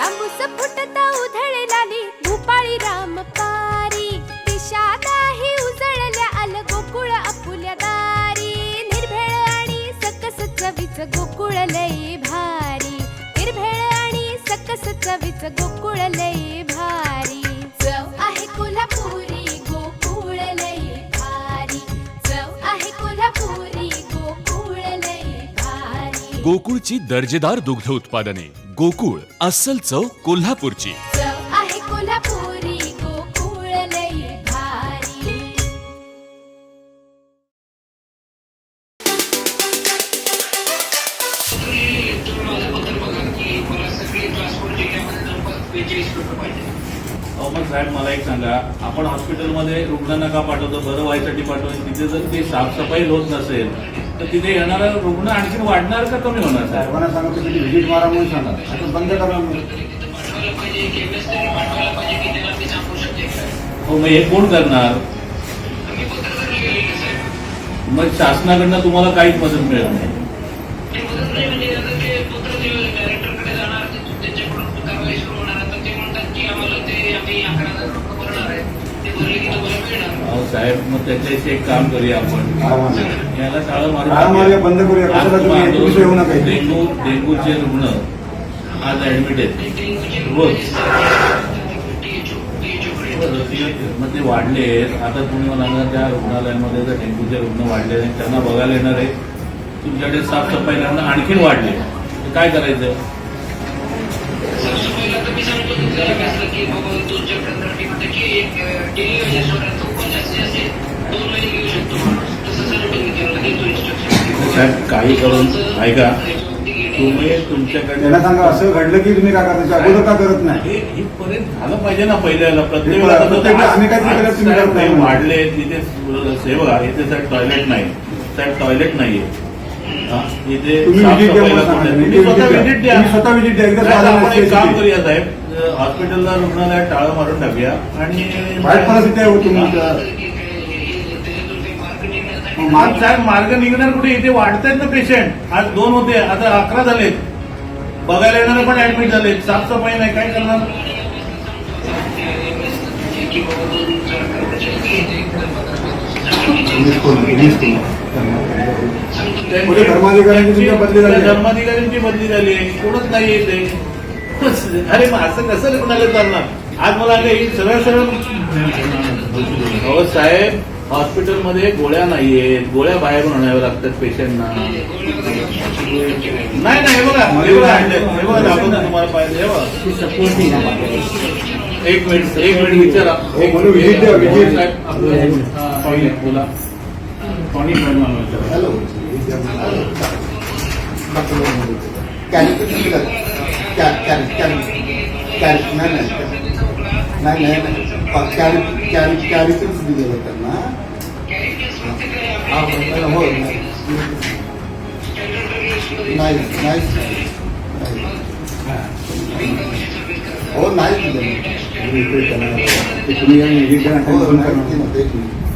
तांबूस फुटता उधळे लाली भूपाळी रामपारी दिशा नाही उजळल्या आल गोकुळ आपुल्या दारी निर्भेळ आणि सकस चवीच गोकुळ लई भारी निर्भेळ आणि सकस चवीच गोकुळ लई भारी चव आहे कोल्हापुरी गोकुळ लई भारी चव आहे कोल्हापुरी गोकुळ लई भारी गोकुळची दर्जेदार दुग्ध उत्पादने गोकुळ अस्सल चव कोल्हापूरची चव आहे कोल्हापुरी गोकुळ लई भारी मग साहेब मला एक सांगा, आपण हॉस्पिटलमध्ये रुग्ण नका पाठवतो, बरं व्हायसाठी पाठवतो. तिथे जर ते साफसफाई होत नसेल तर तिथे येणारा रुग्ण आणखी वाढणार का कमी होणार? साहेबांना सांगा तुम्ही व्हिजिट मारा म्हणून सांगा, आता बंद करा म्हणून. हो, मग हे कोण करणार? मग शासनाकडनं तुम्हाला काहीच मदत मिळत नाही. साहेब, मग त्याच्याशी एक काम करूया आपण, याला टाळं मारून बंद करूया. डेंग्यूचे रुग्ण आज ऍडमिट आहेत रोज. मग ते वाढले. आता तुम्ही मला त्या रुग्णालयामध्ये जर डेंग्यूचे रुग्ण वाढले आणि त्यांना बघायला येणार आहे, तुमच्याकडे साफसफाई करणं आणखीन वाढले तर काय करायचं? साहेब, काही करून ऐका, तुम्ही तुमच्याकडे त्यांना सांगा असं घडलं की तुम्ही काय करता, अगोदर का करत नाही? हे पर्यंत झालं पाहिजे ना पहिल्याला. प्रत्येक आम्ही काय केलं तुम्ही करत नाही. वाढले तिथे सेवा, इथे साहेब टॉयलेट नाही, साहेब टॉयलेट नाहीये इथे. तुम्ही विजिट द्या, स्वतः विजिट द्या. एकदा आपण एक काम करूया साहेब, हॉस्पिटलला रुग्णालयात टाळं मारून टाकूया आणि वाईट परिस्थिती आहे तुम्ही. साहेब, मार्ग निघणार कुठे? इथे वाढतायत ना पेशंट. आज 2 होते, आता 11 झालेत. बघायला येणारे पण ऍडमिट झालेत. साफसफाई नाही, काय करणार? धर्माधिकाऱ्यांची बदली झाली आहे, कोणच नाही येते. अरे मग असं कसं रुग्णालय चालणार? आज मला सरळ सरळ हो साहेब, हॉस्पिटलमध्ये गोळ्या नाहीयेत, गोळ्या बाहेरून आणाव्या लागतात पेशंटना. नाही नाही, हे बघा दाखवतो तुम्हाला पाहिजे. एक मिनिट विचारा. बोला. पाणी हॅलो, कॅरिकल्स दिलेलं त्यांना. हो, हो नाही दिलं.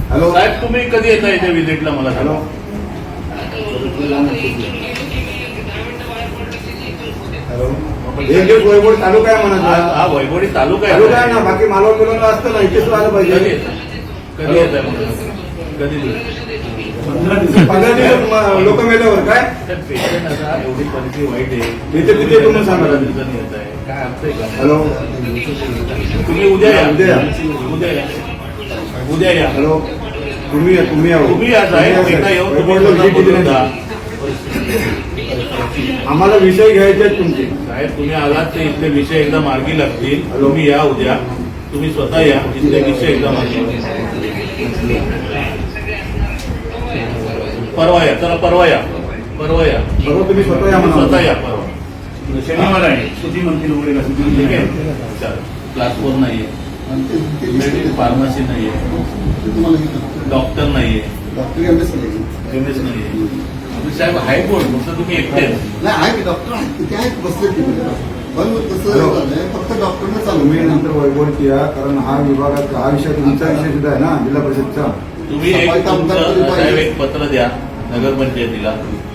हॅलो साहेब, तुम्ही कधी येता इथे व्हिजिटला? मला हॅलो, हॅलो. एक दिवस वैभव चालू काय म्हणत? हा, वैभवडी तालुका चालू काय ना, बाकी मालवण बिलवण असतं ना, इथे सुद्धा आलं पाहिजे. कधी येत आहे? कधी? 15 दिवस लोक मेल्यावर काय पेशंट आता एवढी परिस्थिती वाईट आहे. इथे तिथे तुम्ही सांगा. येत आहे, काय अर्थ आहे का? हॅलो, तुम्ही उद्या या. उद्या या. हॅलो, तुम्ही या साहेब, एकदा येऊन तुम्ही आम्हाला विषय घ्यायचे आहेत तुमचे. साहेब, तुम्ही आलात तर इथले विषय एकदा मार्गी लागतील. तुम्ही या उद्या, तुम्ही स्वतः या, इथले विषय एकदा मार्गी लागतील. परवा या, चला परवा या. बरोबर, तुम्ही स्वतः या म्हणा. स्वतः या परवा. शनिवार आहे, सुट्टी म्हणतील वगैरे. ठीक आहे, क्लास 4 नाहीये, फार्मसी नाहीये, डॉक्टर नाहीये, एमएस नाहीये. साहेब आहे कोण? फक्त तुम्ही एकटे नाही आहे की डॉक्टर किती आहेत बसले पण तसं फक्त डॉक्टरने चालू. तुम्ही नंतर वैभवत या, कारण हा विभागाचा हा विषय तुमचा विषय सुद्धा आहे ना, जिल्हा परिषदचा. तुम्ही साहेब एक पत्र द्या नगरपंचायतीला,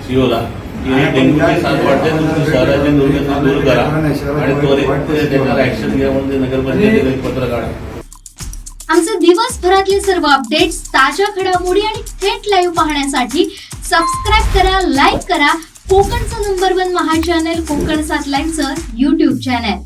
सीओला, ही डेंग्यूची साथ वाढते तुमची शहराची दुर्गंधी दूर करा आणि त्वरित त्याच्यावर ऍक्शन घ्या म्हणजे नगरपंचायतीला एक पत्र काढा. आमचे दिवसभरातले सर्व अपडेट्स, ताज्या घडामोडी आणि थेट लाईव्ह पाहण्यासाठी सबस्क्राईब करा, लाईक करा कोकणचं नंबर 1 महा चॅनल कोकण 7 लाईव्हचं YouTube चॅनल.